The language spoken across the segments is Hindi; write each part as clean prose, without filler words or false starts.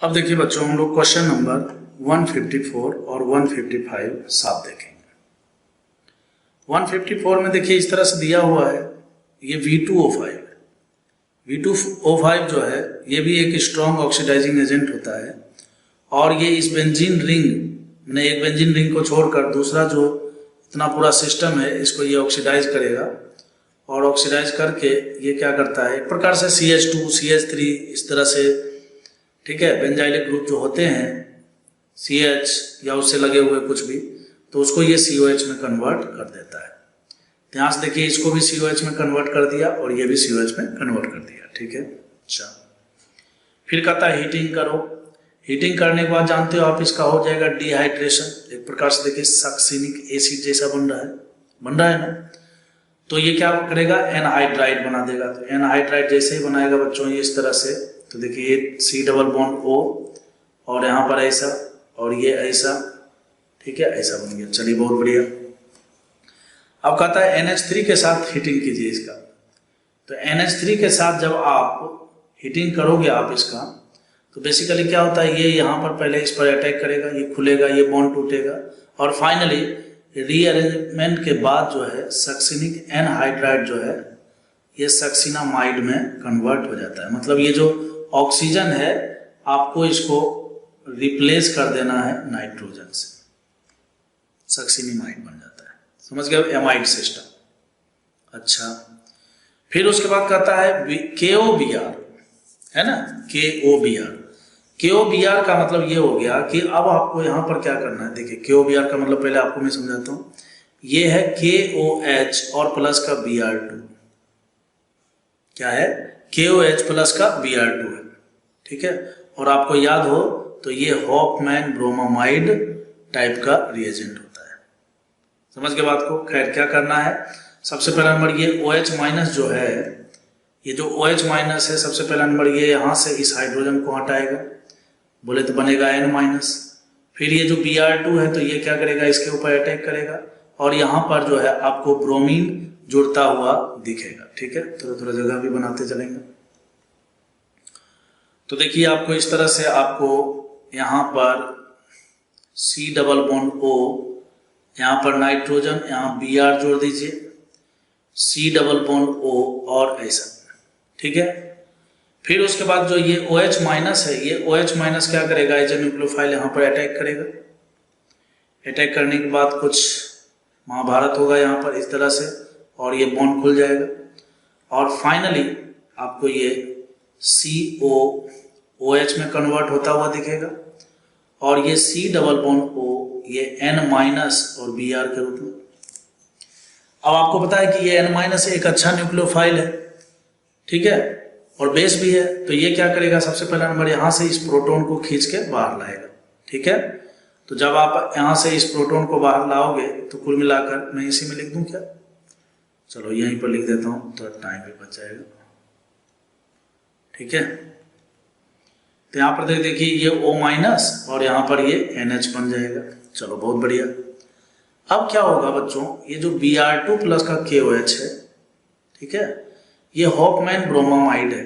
अब देखिए बच्चों, हम लोग क्वेश्चन नंबर 154 और 155 साथ देखेंगे। 154 में देखिए इस तरह से दिया हुआ है, ये V2O5 है। V2O5 जो है ये भी एक स्ट्रॉन्ग ऑक्सीडाइजिंग एजेंट होता है और ये इस बेंजीन रिंग में एक बेंजीन रिंग को छोड़कर दूसरा जो इतना पूरा सिस्टम है इसको ये ऑक्सीडाइज करेगा और ऑक्सीडाइज करके ये क्या करता है, एक प्रकार से CH2 CH3 इस तरह से, ठीक है, बेंजाइलिक ग्रुप जो होते हैं CH या उससे लगे हुए कुछ भी, तो उसको ये COH में कन्वर्ट कर देता है। ध्यान से देखिए, इसको भी COH में कन्वर्ट कर दिया और ये भी COH में कन्वर्ट कर दिया, ठीक है। अच्छा, फिर कहता है हीटिंग करो। हीटिंग करने के बाद जानते हो आप इसका हो जाएगा डिहाइड्रेशन। एक प्रकार से देखिए सक्सिनिक एसिड जैसा बन रहा है ना, तो ये क्या करेगा, एनहाइड्राइड बना देगा। तो एनहाइड्राइड जैसे ही बनाएगा बच्चों ये इस तरह से, तो देखिए ये C डबल बॉन्ड O और यहाँ पर ऐसा और ये ऐसा, ठीक है, ऐसा बन गया। चलिए बहुत बढ़िया। अब कहता है NH3 के साथ हीटिंग कीजिए इसका। तो NH3 के साथ जब आप हीटिंग करोगे आप इसका, तो बेसिकली क्या होता है, ये यहाँ पर पहले इस पर अटैक करेगा, ये खुलेगा, ये बॉन्ड टूटेगा और फाइनली रीअरेंजमेंट के बाद जो है सक्सिनिक एनहाइड्राइड जो है ये सक्सिनामाइड में कन्वर्ट हो जाता है। मतलब ये जो ऑक्सीजन है आपको इसको रिप्लेस कर देना है नाइट्रोजन से, सक्सिनामाइड बन जाता है। समझ गए, एमाइड सिस्टम। अच्छा, फिर उसके बाद कहता है KOBr, है ना, KOBr का मतलब ये हो गया कि अब आपको यहाँ पर क्या करना है। देखिए KOBr का मतलब पहले आपको मैं समझाता हूँ, ये है KOH और प्लस का Br2। क्या है, KOH प्लस का Br2 है, ठीक है। और आपको याद हो तो ये हॉफमैन ब्रोमामाइड टाइप का रिएजेंट होता है। समझ के बात को। खैर क्या करना है, सबसे पहला नंबर ये OH माइनस जो है, ये जो OH माइनस है, सबसे पहला नंबर ये यहाँ से इस हाइड्रोजन को हटाएगा, बोले तो बनेगा N माइनस। फिर ये जो Br2 है तो ये क्या करेगा, इसके ऊपर अटैक करेगा और यहाँ पर जो है आपको ब्रोमीन जुड़ता हुआ दिखेगा, ठीक है। थोड़ा थोड़ा जगह भी बनाते चलेंगे। तो देखिए आपको इस तरह से, आपको यहाँ पर C डबल बॉन्ड O, यहाँ पर नाइट्रोजन, यहाँ Br जोड़ दीजिए, C डबल बॉन्ड O और ऐसा, ठीक है। फिर उसके बाद जो ये OH माइनस है, ये OH माइनस क्या करेगा, एज ए न्यूक्लियोफाइल यहाँ पर अटैक करेगा। अटैक करने के बाद कुछ महाभारत होगा यहाँ पर इस तरह से और ये बॉन्ड खुल जाएगा और फाइनली आपको ये COOH में कन्वर्ट होता हुआ दिखेगा और ये C डबल बॉन्ड O ये N माइनस और Br के रूप में। अब आपको पता है कि ये N माइनस एक अच्छा न्यूक्लियोफाइल है, ठीक है, और बेस भी है। तो ये क्या करेगा, सबसे पहला नंबर यहाँ से इस प्रोटॉन को खींच के बाहर लाएगा, ठीक है। तो जब आप यहाँ से इस प्रोटॉन को बाहर लाओगे तो कुल मिलाकर मैं इसी में लिख दूं क्या, चलो यहीं पर लिख देता हूँ तो टाइम भी बच जाएगा, ठीक है। तो यहाँ पर देखिए ये O माइनस और यहाँ पर ये NH बन जाएगा। चलो बहुत बढ़िया। अब क्या होगा बच्चों, ये जो Br2 प्लस का KOH है, ठीक है, ये हॉफमैन ब्रोमामाइड है।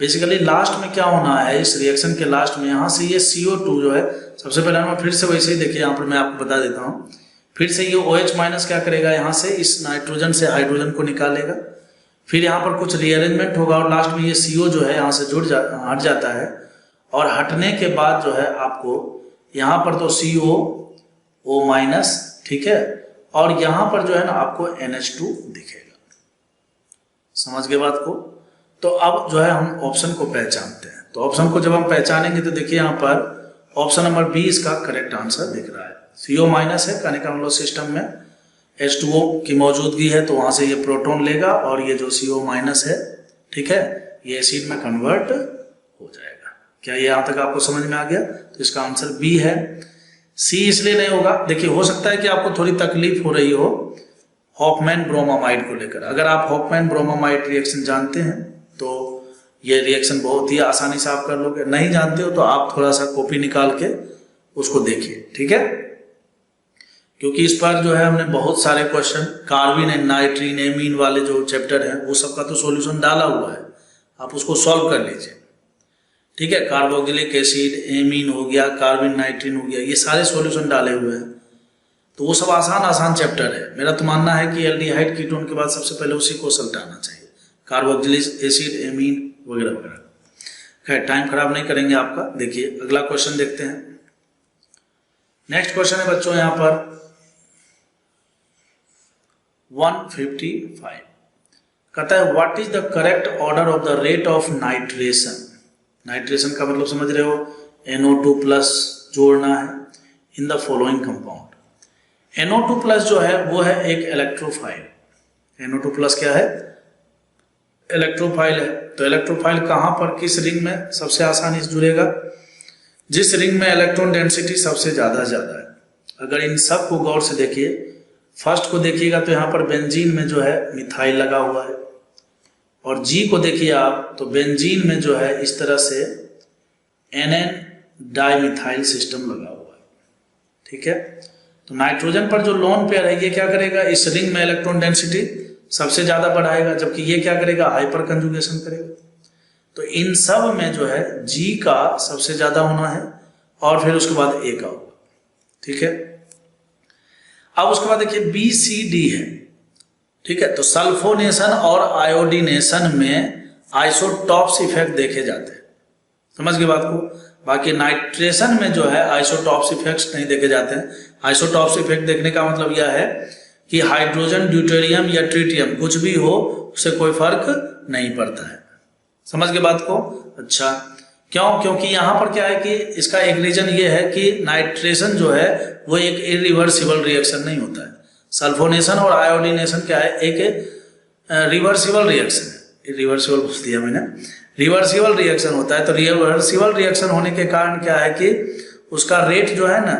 बेसिकली लास्ट में क्या होना है, इस रिएक्शन के लास्ट में यहाँ से ये CO2 जो है, सबसे पहले मैं फिर से वैसे ही देखिए यहाँ पर मैं आपको बता देता हूँ। फिर से ये OH माइनस क्या करेगा, यहाँ से इस नाइट्रोजन से हाइड्रोजन को निकालेगा, फिर यहाँ पर कुछ रीअरेंजमेंट होगा और लास्ट में ये CO जो है यहाँ से हट जाता है और हटने के बाद जो है आपको यहाँ पर तो COO माइनस, ठीक है, और यहाँ पर जो है ना आपको NH2 दिखेगा। समझ गए बात को। तो अब जो है हम ऑप्शन को पहचानते हैं। तो ऑप्शन को जब हम पहचानेंगे तो देखिए यहाँ पर ऑप्शन नंबर B इसका करेक्ट आंसर दिख रहा है। CO माइनस है, कहने का मतलब सिस्टम में H2O की मौजूदगी है तो वहां से ये प्रोटॉन लेगा और ये जो CO माइनस है, ठीक है, ये एसिड में कन्वर्ट हो जाएगा। क्या ये यहाँ तक आपको समझ में आ गया? तो इसका आंसर B है। C इसलिए नहीं होगा, देखिए हो सकता है कि आपको थोड़ी तकलीफ हो रही हो हॉफमैन ब्रोमामाइड को लेकर। अगर आप हॉफमैन ब्रोमामाइड रिएक्शन जानते हैं तो ये रिएक्शन बहुत ही आसानी से आप कर लोगे। नहीं जानते हो तो आप थोड़ा सा कॉपी निकाल के उसको देखिए, ठीक है, क्योंकि इस पर जो है हमने बहुत सारे क्वेश्चन कार्बिन एंड नाइट्रीन एमीन वाले जो चैप्टर हैं वो सबका तो सॉल्यूशन डाला हुआ है, आप उसको सॉल्व कर लीजिए, ठीक है, कार्बोक्सिलिक एसिड, एमीन हो गया, कार्बिन नाइट्रीन हो गया, ये सारे सॉल्यूशन डाले हुए हैं। तो वो सब आसान चैप्टर है। मेरा तो मानना है कि एल्डिहाइड कीटोन के बाद सबसे पहले उसी को सल्टाना चाहिए, कार्बोक्सिलिक एसिड, एमीन वगैरह वगैरह। खैर टाइम खराब नहीं करेंगे आपका। देखिए अगला क्वेश्चन देखते हैं। नेक्स्ट क्वेश्चन है बच्चों यहाँ पर 155, कहता है what is the correct order of the rate of nitration. Nitration का मतलब समझ रहे हो, NO2 प्लस जोड़ना है in the following compound. NO2 plus जो है वो है एक इलेक्ट्रोफाइल। NO2 प्लस क्या है? इलेक्ट्रोफाइल है। तो इलेक्ट्रोफाइल कहाँ पर, किस रिंग में सबसे आसानी से जुड़ेगा? जिस रिंग में इलेक्ट्रॉन डेंसिटी सबसे ज्यादा है। अगर इन सब को गौर से देखिए, फर्स्ट को देखिएगा तो यहाँ पर बेंजीन में जो है मिथाइल लगा हुआ है, और जी को देखिए आप तो बेंजीन में जो है इस तरह से NN डाइमिथाइल सिस्टम लगा हुआ है। ठीक है, तो नाइट्रोजन पर जो लोन पेयर है ये क्या करेगा, इस रिंग में इलेक्ट्रॉन डेंसिटी सबसे ज्यादा बढ़ाएगा, जबकि ये क्या करेगा, हाइपर कंजुगेशन करेगा। तो इन सब में जो है G का सबसे ज्यादा होना है और फिर उसके बाद A का होगा। ठीक है, अब उसके बाद देखिए BCD है। ठीक है, तो सल्फोनेशन और आयोडीनेशन में आइसोटॉप्स इफेक्ट देखे जाते हैं, समझ गए बात को। बाकी नाइट्रेशन में जो है आइसोटॉप्स इफेक्ट्स नहीं देखे जाते हैं। आइसोटॉप्स इफेक्ट देखने का मतलब यह है कि हाइड्रोजन, ड्यूटेरियम या ट्रिटियम कुछ भी हो उससे कोई फर्क नहीं पड़ता है, समझ गए बात को। अच्छा, क्यों? क्योंकि यहाँ पर क्या है कि इसका एक रीजन ये है कि नाइट्रेशन जो है वो एक इरिवर्सिबल रिएक्शन नहीं होता है। सल्फोनेशन और आयोडीनेशन क्या है, एक रिवर्सिबल रिएक्शन है। रिवर्सिबल पूछ दिया मैंने, रिवर्सिबल रिएक्शन होता है। तो रिवर्सिबल रिएक्शन होने के कारण क्या है कि उसका रेट जो है ना,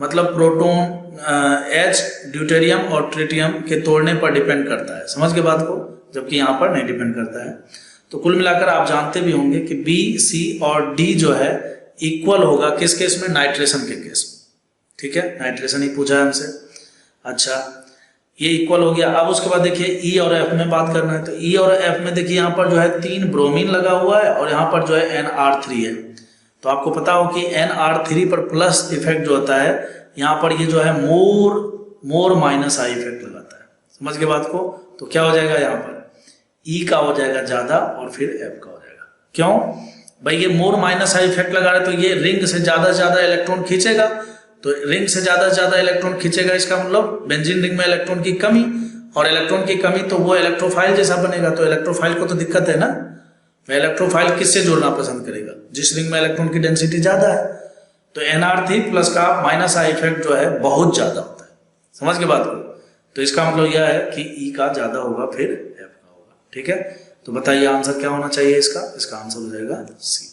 मतलब प्रोटॉन, H, ड्यूटेरियम और ट्रिटियम के तोड़ने पर डिपेंड करता है, समझ के बात को, जबकि यहाँ पर नहीं डिपेंड करता है। तो कुल मिलाकर आप जानते भी होंगे कि B, C और D जो है इक्वल होगा किस केस में, नाइट्रेशन के केस में। ठीक है, नाइट्रेशन ही पूछा है हमसे। अच्छा, ये इक्वल हो गया। अब उसके बाद देखिए E और F में बात करना है। तो E और F में देखिए यहाँ पर जो है 3 ब्रोमीन लगा हुआ है और यहाँ पर जो है NR3 है। तो आपको पता हो कि NR3 पर प्लस इफेक्ट जो होता है, यहाँ पर ये जो है मोर माइनस आई इफेक्ट लगाता है, समझ के बात को। तो क्या हो जाएगा, यहाँ पर E का हो जाएगा ज्यादा और फिर F का हो जाएगा। क्यों भाई, ये मोर माइनस आई इफेक्ट लगा रहे, तो ये रिंग से ज्यादा इलेक्ट्रॉन खींचेगा। तो रिंग से ज्यादा इलेक्ट्रॉन खींचेगा, इसका मतलब बेंजीन रिंग में इलेक्ट्रॉन की कमी, और इलेक्ट्रॉन की कमी तो वो इलेक्ट्रोफाइल जैसा बनेगा। तो इलेक्ट्रोफाइल को तो दिक्कत है ना, वह इलेक्ट्रोफाइल किससे जुड़ना पसंद करेगा, जिस रिंग में इलेक्ट्रॉन की डेंसिटी ज्यादा है। तो NR3 प्लस का माइनस आई इफेक्ट जो है बहुत ज्यादा होता है, समझ के बात को। तो इसका मतलब यह है कि E का ज्यादा होगा फिर F का होगा। ठीक है, तो बताइए आंसर क्या होना चाहिए इसका? इसका आंसर हो जाएगा C।